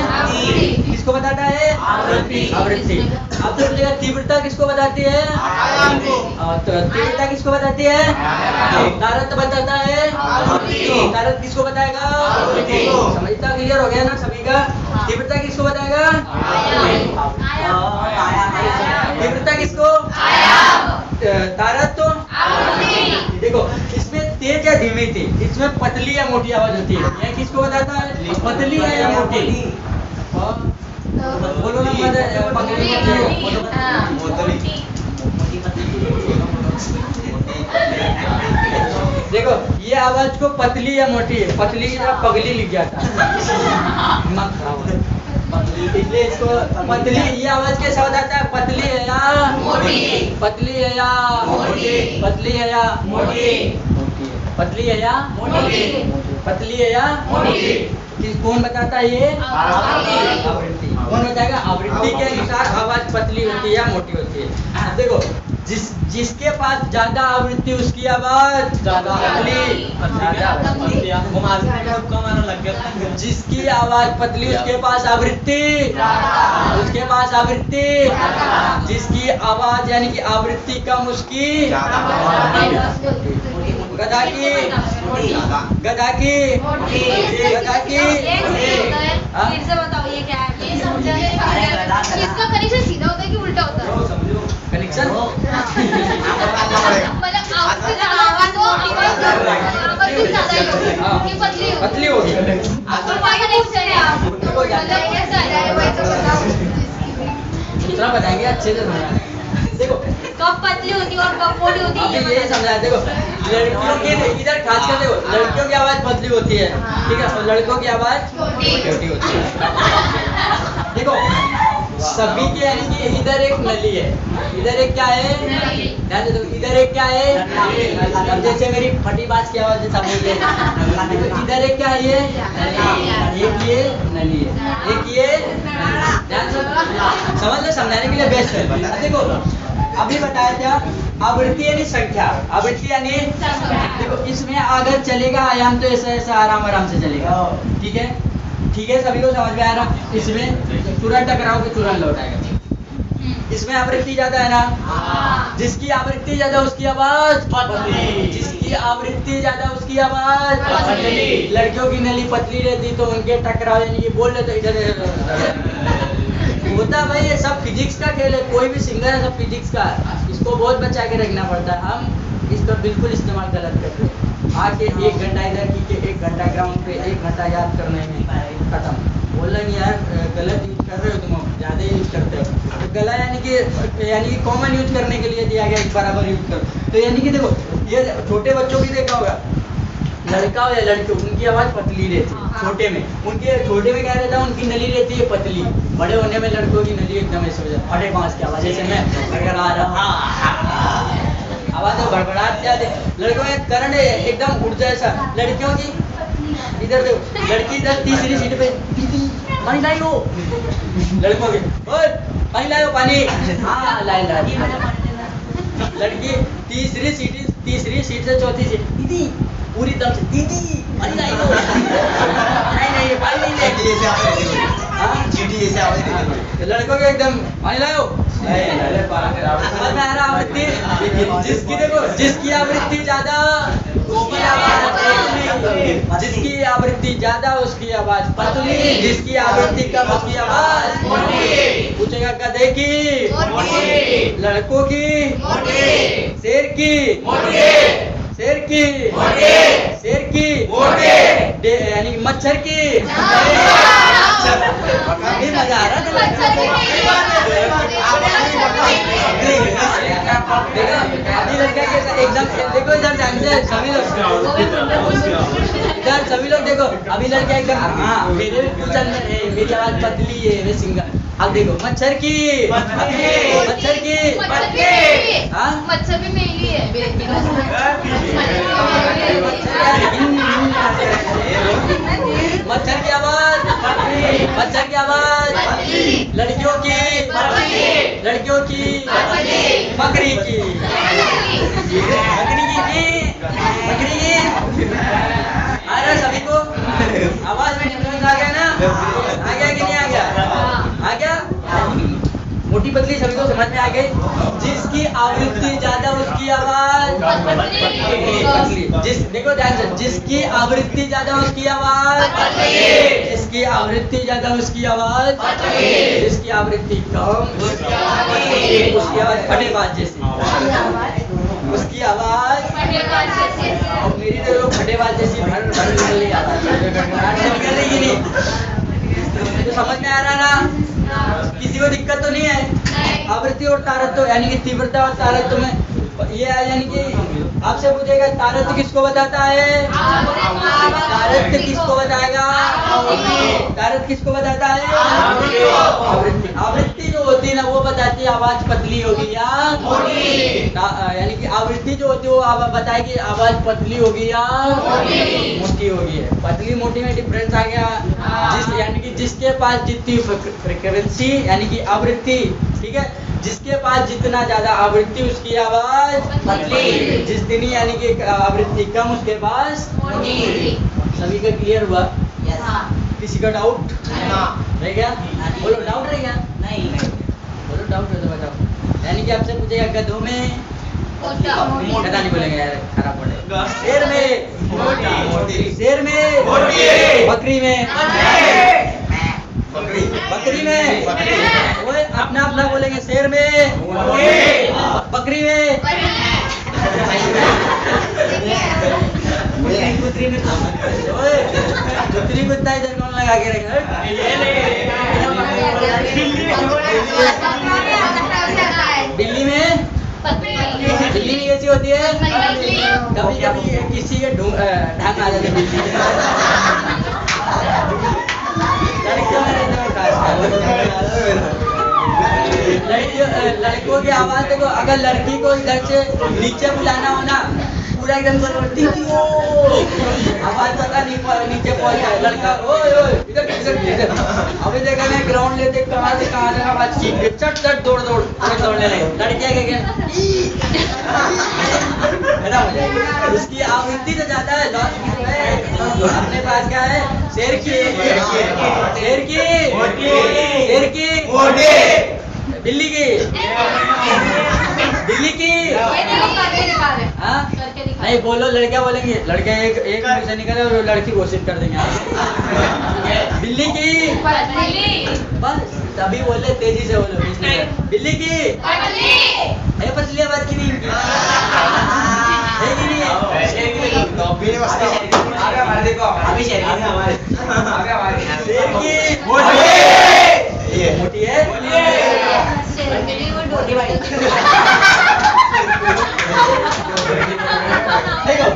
किसको बताता है? आवृत्ति। अब तो बोलेगा तीव्रता किसको बताती है? तो तीव्रता किसको बताती है? तारत बताता है। तारत किसको बताएगा? समझता क्लियर हो गया ना सभी का? तीव्रता किसको बताएगा? तीव्रता किसको? तारत तो देखो इसमें तेज या धीमी थी, इसमें पतली या मोटी आवाज होती है। यह किसको बताता है? पतली है या मोटी? बोलो ना देखो ये आवाज को पतली या मोटी है, पतली या पगली लिख गया था इसलिए इसको पतली। ये आवाज कैसा बताता है? पतली है या मोटी? पतली है या मोटी? पतली है या मोटी? पतली है या मोटी? पतली है या मोटी? कौन बताता है ये? आवृत्ति। कौन बताएगा? आवृत्ति के अनुसार आवाज पतली होती है या मोटी होती है। अब देखो जिसके पास ज्यादा आवृत्ति उसकी आवाज ज्यादा पतली, जिसकी आवाज पतली उसके पास आवृत्ति, उसके पास आवृत्ति, जिसकी आवाज यानी कि आवृत्ति कम उसकी गधा की, गधा की, गधा की। फिर से बताओ ये क्या है? ये समझा इसका कनेक्शन सीधा होता है कि उल्टा होता है? कनेक्शन मतलब आपसे ज्यादा आवाज हो, आवाज भी ज्यादा ही होगी, ये पतली होगी। आपको क्या कनेक्शन है? आप मतलब कैसा है वही तो बताओ। दूसरा बताएंगे अच्छे से समझाना। देखो कब पतली होती है और कब मोटी होती है? अभी ये समझा। देखो लड़कियों के इधर खास कर देखो लड़कियों की आवाज पतली होती है, ठीक है, और लड़कों की आवाज छोटी होती है। देखो सभी के यानी कि इधर एक नली है, इधर एक क्या है? ध्यान दो, इधर एक क्या है? अब जैसे मेरी फटी बाज की आवाज जैसा बोल रहे, इधर एक क्या है? ये एक ये नली है, एक ये ध्यान से समझ लो, समझाने के लिए बेस्ट है। देखो अभी बताया था आवृत्ति यानी संख्या, आवृत्ति यानी देखो इसमें अगर चलेगा आयाम तो ऐसा ऐसा आराम से चलेगा, ठीक है? ठीक है, सभी को समझ में आ रहा? इसमें तुरंत टकराओगे तुरंत लौटाएगा। इसमें आवृत्ति ज्यादा है ना? जिसकी आवृत्ति ज्यादा उसकी आवाज पतली, जिसकी आवृत्ति ज्यादा उसकी आवाज पतली। लड़कियों की नली पतली रहती तो उनके टकराव यानी कि बोल रहे तो इधर होता भाई। ये सब फिजिक्स का खेल है, कोई भी सिंगर है सब फिजिक्स का, इसको बहुत बचा के रखना पड़ता है। हम इसका बिल्कुल इस्तेमाल गलत करते हैं। आके 1 घंटा इधर की के 1 घंटा ग्राउंड पे 1 घंटा याद करने में खत्म। बोल रहे यार गलत यूज कर रहे हो तुम, ज़्यादा यूज करते हो। तो गला यानी कि कॉमन यूज करने के लिए दिया गया, एक बराबर यूज करो। तो यानी कि देखो ये छोटे बच्चों की देखा होगा, लड़का हो या लड़की उनकी आवाज पतली रहती है छोटे में। उनके छोटे में क्या रहता है, उनकी नली रहती है पतली। बड़े होने में लड़कों की नली एकदम ऐसे हो जाती है, फटे बांस की आवाज, जैसे मैं गड़गड़ा रहा आवाज तो बड़बड़ाहट क्या दे। लड़कों में करंट एकदम उड़ जाए सा। लड़कियों की इधर देखो, लड़की इधर तीसरी सीट पे पानी लाइयो, लड़कों के ओए पानी लाइयो पानी, हाँ लाई लाई। लड़की तीसरी सीट से चौथी सीट, दीदी पूरी तरह से दीदी पानी लाइयो। नहीं पानी नहीं ले, चीटी जैसे आवाज देते। लड़कों के एकदम पानी लाओ। समझ में आ रहा आवृत्ति? जिसकी देखो, जिसकी आवृत्ति ज्यादा उसकी आवाज, जिसकी आवृत्ति ज्यादा उसकी आवाज पतली, जिसकी आवृत्ति कम उसकी आवाज मोटी। पूछेगा गधे की, लड़कों की, शेर की, शेर की, शेर की, यानी मच्छर की। मजा आ रहा अभी लड़का के एकदम देखो, इधर ध्यान से सभी लोग, इधर सभी लोग देखो। अभी लड़का एकदम, हाँ मेरे मेरी आवाज पतली है, वे सिंगर। अब देखो मच्छर की, मच्छर की, मच्छर भी मेरी है। मच्छर की आवाज, मच्छर की आवाज, लड़कियों की, लड़कियों की, बकरी की, बकरी की, बकरी की। आ रहा सभी को आवाज में डिफरेंस आ गया ना? आ गया कि नहीं आ गया? आ गया? मोटी पतली सभी को समझ में आ गई। जिसकी आवृत्ति ज्यादा उसकी आवाज पतली। जिस देखो ध्यान से, जिसकी आवृत्ति ज्यादा उसकी आवाज, जिसकी आवृत्ति ज्यादा उसकी आवाज, जिसकी आवृत्ति कम उसकी आवाज फटेबाज जैसी, उसकी आवाज। और मेरी तो लोग फटेबाज जैसी भर निकल रही आवाज, निकल रही नहीं। तो समझ में आ रहा ना? किसी को दिक्कत तो नहीं है? आवृत्ति और तारत्व यानी कि तीव्रता और तारत्व में ये है, यानी कि आपसे पूछेगा तारत्व किसको बताता है? तारत्व किसको बताएगा? तारत्व किसको बताता है? आवृत्ति। आवृत्ति जो होती है ना, वो बताती है आवाज पतली होगी या मोटी। यानी कि आवृत्ति जो होती है वो बताएगी आवाज पतली होगी या मोटी होगी। पतली मोटी में डिफरेंस आ गया। यानी कि जिसके पास जितनी फ्रीक्वेंसी यानी कि आवृत्ति, ठीक है, जिसके पास जितना ज्यादा आवृत्ति उसकी आवाज पतली, जितनी यानी कि आवृत्ति कम उसके पास मोटी। सभी का क्लियर हुआ? किसी का डाउट रह गया? बोलो डाउट रह गया? नहीं बोलो डाउट हो तो बताओ। यानी कि आपसे पूछेगा गधों में, गधा नहीं बोलेंगे यार, खराब पड़ेगा। शेर में, शेर में, बकरी में, बकरी में, वो अपना अपना बोलेंगे। शेर में, बकरी में, कुतरी कुत्ता इधर कौन लगा के रखे? दिल्ली में, दिल्ली में कैसी होती है? कभी कभी किसी के ढंग आ जाते दिल्ली। लड़कों की आवाज देखो, अगर लड़की को इधर से नीचे बुलाना हो ना, पूरा एकदम आवाज पता नहीं नीचे पहुंच जाए। लड़का ओए ओए इधर इधर। अभी देखा मैं ग्राउंड लेते कहाँ से आवाज की चट चट दौड़ दौड़ने लगे। लड़कियां क्या उसकी आवृत्ति तो ज्यादा है, लॉस की है। अपने पास क्या है? शेर की, शेर की, शेर की, बिल्ली की, बिल्ली की। हाँ नहीं बोलो, लड़कियां बोलेंगे। लड़के एक मुंह से निकले और लड़की घोषित कर देंगे। बिल्ली की, बस तभी बोले, तेजी से बोलो। बिल्ली की, पतली आवाज की नहीं, मोटी है। देखो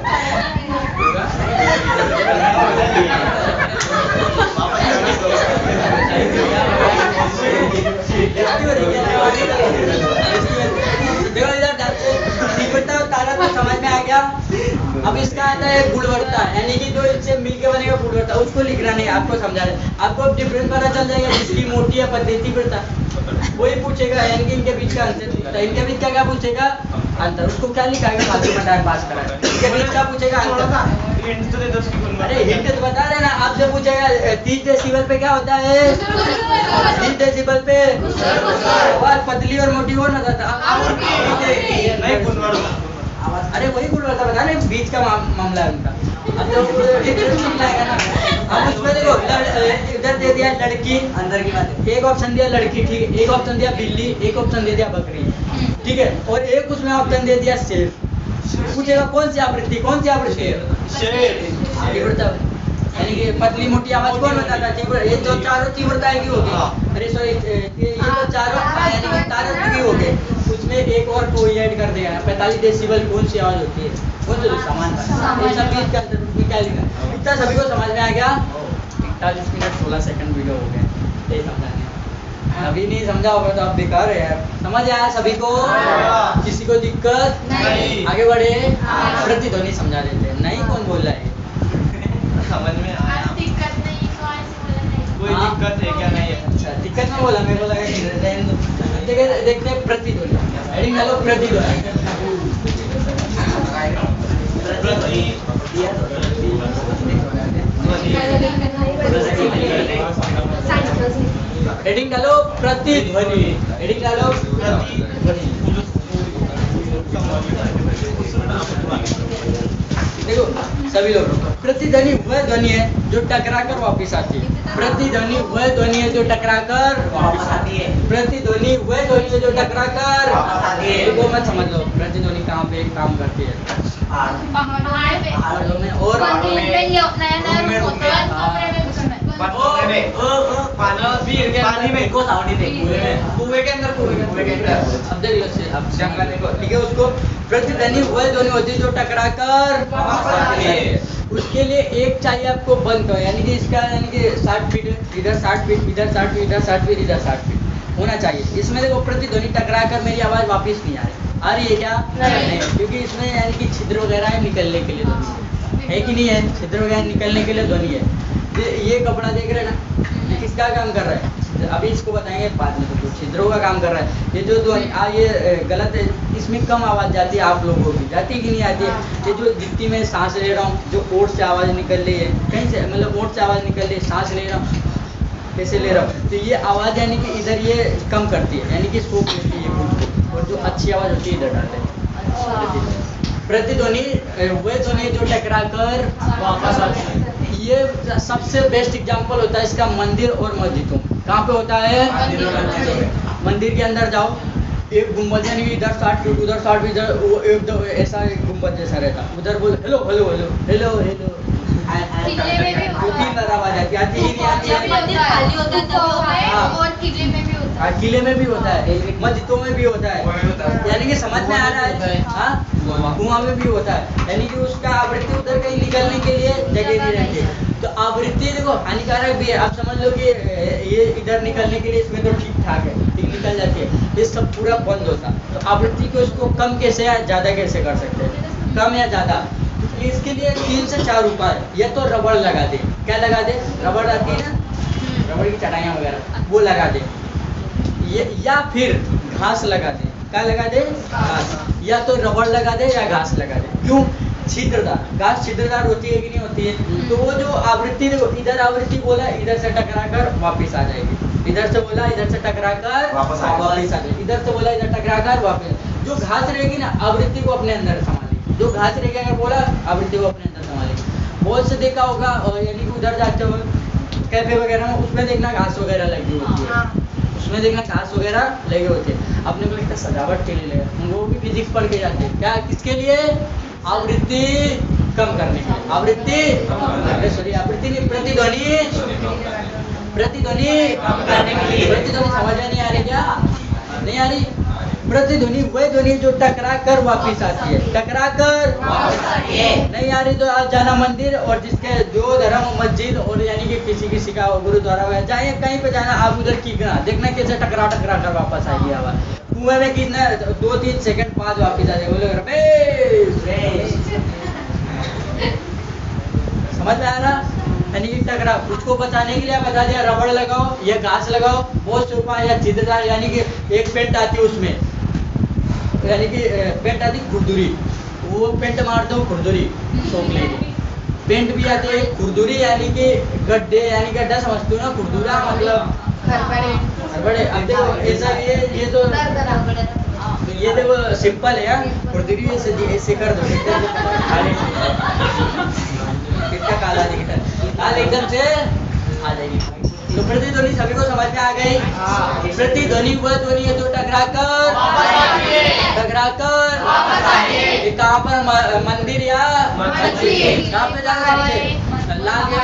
अब इसका आता है गुणवत्ता, यानी कि जो इससे मिलके बनेगा गुणवत्ता, उसको लिखना नहीं, आपको समझा रहे, आपको डिफरेंस पता चल जाएगा जिसकी मोटी है पतली तीव्रता, वही पूछेगा, यानी कि इनके बीच का अंतर, तो इनके बीच का क्या पूछेगा अंतर, उसको क्या लिखाएगा फालतू में टाइम पास करा, इनके बीच का पूछेगा अंतर। हिंट तो दे दो उसकी गुणवत्ता। अरे हिंट तो बता रहे ना, आपसे पूछेगा 30 डेसिबल पे क्या होता है, 30 डेसिबल पे आवाज पतली और मोटी हो ना जाता, नहीं गुणवत्ता। अरे वही गुणवत्ता बता रहे, बीच का मामला है उनका। अब तो डिफरेंस निकलेगा ना, अब उसमें देखो इधर दे दिया लड़की, अंदर की बात है, एक ऑप्शन दिया लड़की, ठीक है, एक ऑप्शन दिया बिल्ली, एक ऑप्शन दे दिया बकरी, ठीक है, और एक उसमें ऑप्शन दे दिया शेर। पूछेगा कौन सी आवृत्ति, कौन सी आवृत्ति, तीव्रता, यानी कि पतली मोटी आवाज कौन बताता है, ये तो चारों तीव्रता की होगी, अरे सॉरी ये तो चारों यानी कि तारक की हो गए, उसमें एक और कोई ऐड कर देगा, 45 डेसिबल कौन सी आवाज होती है, कौन सी समान सब बीच का अंतर, उसमें क्या लिखा, इतना सभी को समझ में आ गया। 41 मिनट 16 सेकंड वीडियो हो गए, यही समझाने, अभी नहीं समझा होगा तो आप बेकार है यार, समझ आया सभी को, किसी को दिक्कत नहीं, आगे बढ़े, प्रतिध्वनि समझा देते हैं, नहीं कौन बोल रहा है, समझ में आया, दिक्कत नहीं, कोई दिक्कत है क्या, नहीं है, अच्छा दिक्कत में बोला, मेरे को लगा कि देखते हैं प्रतिध्वनि, हेडिंग डालो प्रतिध्वनि, हेडिंग डालो प्रतिध्वनि, हेडिंग डालो प्रतिध्वनि। देखो सभी लोग, प्रतिध्वनि वह ध्वनि है जो टकरा कर वापिस आती है, प्रतिध्वनि वह ध्वनि है जो टकरा कर वापिस आती है, प्रतिध्वनि वह ध्वनि है जो टकरा कर वापिस आती है, वो मत समझ लो, प्रतिध्वनि कहाँ पे काम करती है, पहाड़ों में और पानी में, कुएं के अंदर, अब देख लो, अब जंगल देखो, ठीक है, उसको प्रतिध्वनि वह ध्वनि होती है जो टकरा कर वापस आती है, उसके लिए एक चाहिए आपको बंद करो, यानी कि इसका यानी कि 60 फीट, इधर 60 फीट, इधर 60 फीट, इधर 60 फीट, इधर 60 फीट होना चाहिए। इसमें देखो प्रतिध्वनि टकरा कर मेरी आवाज वापस नहीं आ रही है क्या, नहीं, क्योंकि इसमें यानी कि छिद्र वगैरह है निकलने के लिए ध्वनि है कि नहीं है, छिद्र वगैरह निकलने के लिए ध्वनि है। ये कपड़ा देख रहे हैं ना, ये किसका काम कर रहा है, अभी इसको बताएंगे बाद में, तो छिद्रों का काम कर रहा है, ये जो ध्वनि ये गलत है, इसमें कम आवाज जाती है, आप लोगों की जाती है कि नहीं आती है, ये जो जितनी मैं सांस ले रहा हूँ, जो ओठ से आवाज निकल रही है, कहीं से मतलब ओठ से आवाज निकल रही है, सांस ले रहा हूँ, कैसे ले रहा हूँ, तो ये आवाज यानी कि इधर ये कम करती है, यानी कि स्कोप लेती है ये, और जो अच्छी आवाज होती है इधर डालते हैं। प्रतिध्वनि वह ध्वनि जो टकरा कर वापस आती है, ये सबसे बेस्ट एग्जांपल होता है इसका मंदिर और मस्जिदों। कहाँ पे होता है, मंदिर के अंदर जाओ, एक गुम्बद यानी इधर 60 फीट, उधर 60 फीट, इधर वो एकदम ऐसा एक गुम्बद जैसा रहता, उधर बोल hello hello hello hello hello, आवाज आती आती ही नहीं आती है, मंदिर खाली होता है तभी होता है, और किले में भी होता है, किले में भी होता है, मस्जिदों में भी होता है, यानी कि समझ में आ रहा है, हाँ कुआं में भी होता है, यानी कि उसका आवृत्ति उधर कहीं निकलने के लिए जगह नहीं रहती, तो आवृत्ति देखो हानिकारक भी है, आप समझ लो कि ये इधर निकलने के लिए इसमें तो ठीक ठाक है, ठीक निकल जाती है, ये सब पूरा बंद होता, तो आवृत्ति को इसको कम कैसे या ज़्यादा कैसे कर सकते हैं, कम या ज़्यादा, इसके लिए 3 से 4 उपाय, या तो रबड़ लगा दे, क्या लगा दे, रबड़ आती है ना, रबड़ की चटाइयाँ वगैरह वो लगा दे, ये या फिर घास लगा दे, क्या लगा दे, घास, या तो रबड़ लगा दे या घास लगा दे, क्यों, छिद्रदार, घास छिद्रदार होती है कि नहीं होती है, तो वो जो आवृत्ति देखो, इधर आवृत्ति बोला इधर से टकरा कर वापिस आ जाएगी, इधर से बोला इधर से टकरा कर वापस आ जाएगी, इधर से बोला इधर टकरा कर वापस, जो घास रहेगी ना आवृत्ति को अपने अंदर संभालेगी, जो घास रहेगी अगर बोला आवृत्ति को अपने अंदर संभालेगी। बहुत से देखा होगा, यानी कि उधर जाते हो कैफे वगैरह में, उसमें देखना घास वगैरह लगी होती है, उसमें देखना घास वगैरह लगे होते हैं, अपने को लगता है सजावट के लिए लगा, वो भी फिजिक्स पढ़ के जाते हैं, क्या किसके लिए, आवृत्ति कम करने के लिए, आवृत्ति सॉरी आवृत्ति नहीं, प्रतिध्वनि, प्रतिध्वनि कम करने के लिए, प्रतिध्वनि समझ में नहीं आ रही क्या, नहीं आ रही, प्रतिध्वनि वह ध्वनि जो टकरा कर वापिस आती है, टकरा कर वापिस आती है, नहीं आ रही तो आज जाना मंदिर, और जिसके जो धर्म मस्जिद और यानी कि किसी का गुरुद्वारा वगैरह जाए, कहीं पे जाना, आप उधर कीना देखना कैसे टकरा टकरा कर वापस आएगी आवाज, कुएं में कितना 2-3 सेकंड बाद वापिस आ जाएगी, बोले समझ में आ रहा? यानी कि टकराव, उसको बचाने के लिए बता दिया रबड़ लगाओ या घास लगाओ, बहुत चौपा या छिद्रदार, यानी कि एक पेंट आती है उसमें, यानी कि पेंट आती खुरदुरी, वो पेंट मार दो खुरदुरी सोखले की। पेंट भी आती है खुरदुरी, यानी कि गड्ढे, यानी गड्ढा समझते हो ना, खुरदुरा मतलब बड़े। अब देखो ऐसा ये तो ये देखो सिंपल है यार, खुरदुरी ऐसे कर दो कितना काला दिखता है, काल एकदम से आ जाएगी। तो प्रतिध्वनि सभी को समझ में आ गई? प्रतिध्वनि वह ध्वनि है जो टकरा कर ये कहाँ पर मंदिर या कहाँ पे जाकर लाल या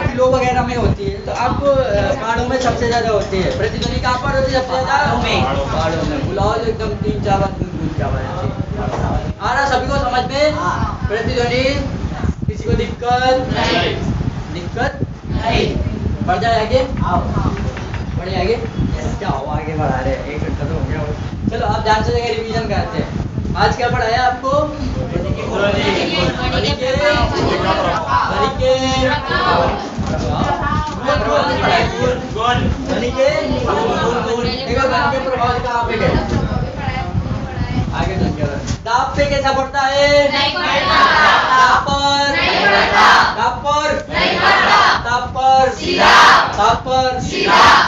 किलो वगैरह में होती है, तो आपको पहाड़ों में सबसे ज्यादा होती है। प्रतिध्वनि कहाँ पर होती है सबसे ज्यादा? पहाड़ों में। बुलाओ तो एकदम 3-4 बार गूंज आ रहा सभी को समझ में? प्रतिध्वनि किसी को दिक्कत नहीं? बढ़ जाए आगे, बढ़े आगे, क्या हो आगे बढ़ा रहे, 1 घंटा तो हो गया। चलो आप ध्यान से जगह रिवीजन करते हैं। आज क्या पढ़ाया आपको? प्रभाव कहाँ पे गए? आगे दाब पे कैसा पड़ता है?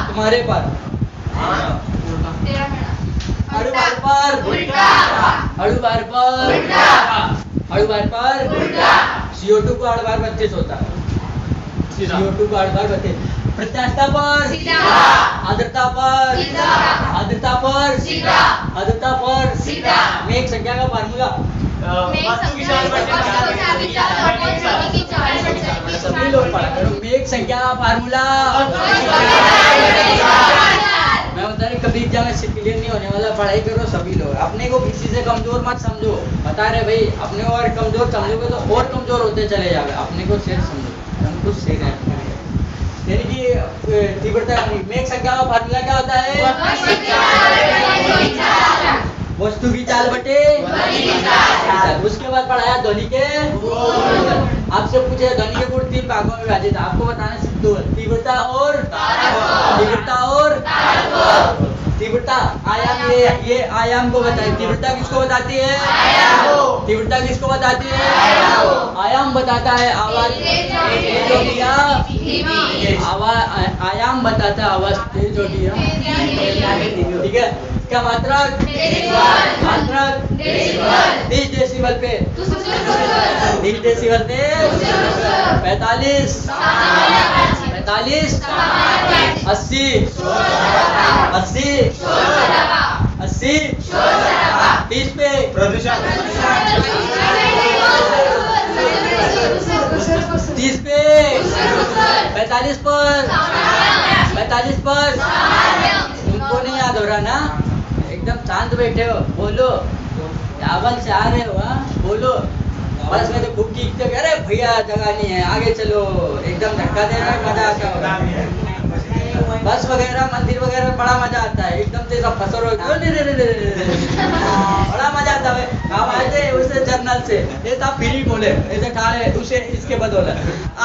तुम्हारे पर अड़ू बार पर CO2 को 8 बार 32 होता है। CO2 को 8 बार 32। प्रत्यास्थता पर आर्द्रता पर मेघ संख्या का फार्मूला सभी लोग पढ़ा करो। मेघ संख्या का फार्मूला मैं बता रही, कभी एग्जाम में क्लियर नहीं होने वाला, पढ़ाई करो सभी लोग। अपने को किसी से कमजोर मत समझो, बता रहे भाई, अपने को और कमजोर समझोगे तो और कमजोर होते चले जाओगे। अपने को शेर समझो, हम कुछ शेर है। यानी कि तीव्रता मेघ संख्या का फार्मूला क्या होता है? वस्तु की चाल बटे उसके बाद पढ़ाया ध्वनि के। आपसे पूछे ध्वनि के गुण 3 भागों में विभाजित, आपको बताना सिर्फ 2, तीव्रता आयाम। ये आयाम को बताए। तीव्रता किसको बताती है? आयाम बताता है आवाज तेज होती है, आयाम बताता है आवाज तेज होती है। ठीक है, क्या मात्रा? 30 डेसिबल पे 30 डेसिबल पे 45 80 30 पे प्रदूषण 30 पे 45 पर तुमको नहीं याद हो रहा ना? एकदम शांत बैठे हो, बोलो। चावल से आ रहे हो? बोलो। बस में तो खूब कीकते, अरे भैया जगह नहीं है, आगे चलो, एकदम धक्का दे रहा है, मजा आता होगा। बस वगैरह मंदिर वगैरह में बड़ा मजा आता है, एकदम से सब फंसो रहे, बड़ा मजा आता है। हम आए थे उससे जर्नल से, ये सब फ्री बोले, ऐसे खाए उसे इसके बदौलत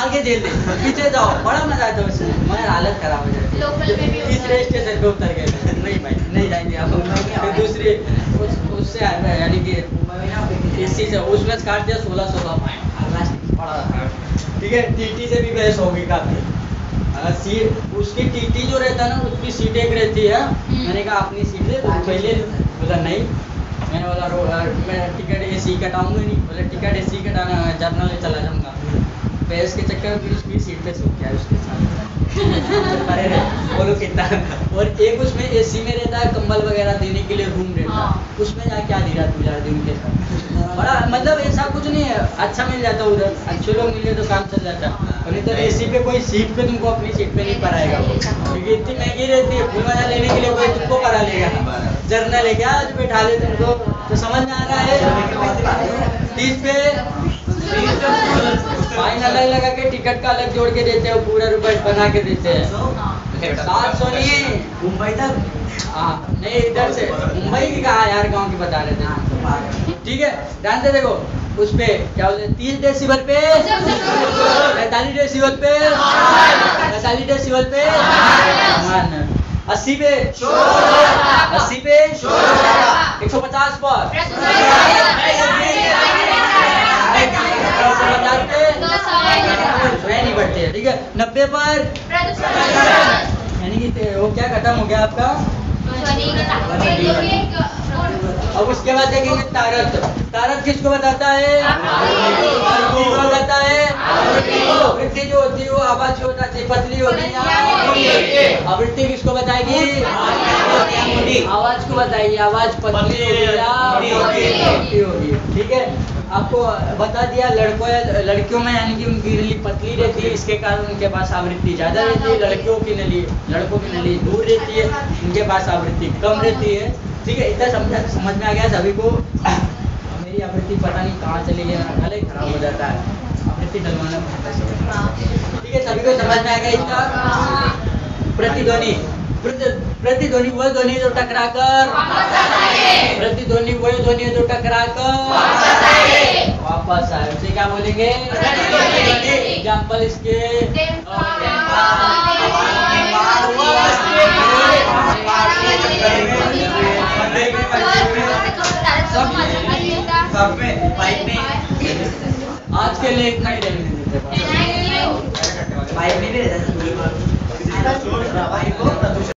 आगे दे दे, पीछे जाओ, बड़ा मजा आता है उससे। मगर हालत खराब हो जाती है। तीसरे स्टेशन पे उतर गए, नहीं भाई नहीं जाएंगे आप। फिर दूसरे उससे यानी कि इसी से उसमें काट दिया 1600 का फाइन। ठीक है, टीटी से भी बहस होगी काफी। सीट उसकी टीटी जो रहता है ना, उसकी सीट एक रहती है। मैंने कहा अपनी सीट दे, तो पहले बोला नहीं, मैंने बोला मैं टिकट AC कटाऊंगा नहीं, बोला टिकट AC कटाना, जर्नल में चला जाऊंगा। बहस के चक्कर में फिर उसकी सीट पे सो गया उसके साथ। अरे बोलो कितना। और एक उसमें AC में रहता है, कंबल वगैरह देने के लिए रूम रहता है, उसमें जा क्या दे रहा 2,000 दिन के साथ। बड़ा मतलब ऐसा कुछ नहीं है, अच्छा मिल जाता उधर, अच्छे लोग मिले तो काम चल जाता। और इधर AC पे कोई सीट पे तुमको अपनी सीट पे नहीं कराएगा वो, क्योंकि इतनी महंगी रहती है। फुल मजा लेने के लिए कोई तुमको करा लेगा। जर्नल है क्या आज बैठा ले तुमको, तो समझ में आ रहा है? 30 पे फाइन अलग लगा के टिकट का अलग जोड़ के देते हैं, पूरा रुपए बना के देते हैं। 700 नहीं, मुंबई तक। हाँ नहीं, इधर से मुंबई की कहा यार, गांव की बता रहे थे। ठीक है, ध्यान से देखो, उस पे क्या बोलते हैं 30 डेसिबल पे 45 डेसिबल पे 45 डेसिबल पे 80 पे 80 पे 150 पर 150 पे नहीं बढ़ते हैं, ठीक है। 90 पर यानी कि वो क्या खत्म हो गया आपका। अब उसके बाद देखेंगे तारत। तारत किसको बताता है? किसको बताता है? आवृत्ति जो होती है वो आवाज जो बताती है, पतली होगी या आवृत्ति किसको बताएगी? आवाज को बताएगी, आवाज पतली होगी या मोटी होगी, ठीक है। आपको बता दिया लड़कियों में यानी कि उनकी नली पतली रहती है, इसके कारण उनके पास आवृत्ति ज्यादा रहती है। लड़कों की नली दूर रहती है, उनके पास आवृत्ति कम रहती है, ठीक है। इतना समझ में आ गया सभी को। मेरी आवृत्ति पता नहीं कहाँ चली गई, मेरा गला ही खराब हो जाता है, आवृत्ति डलवाना पड़ता है, ठीक है। सभी को समझ में आ गया इतना। प्रतिध्वनि प्रतिध्वनि वह ध्वनि जो टकराकर प्रतिध्वनि वही ध्वनि जो टकराकर वापस आए, उसे क्या बोलेंगे? एग्जाम्पल इसके सब में पाइप में आज के लिए इतना ही रहने देते पाइप में भी रहता है।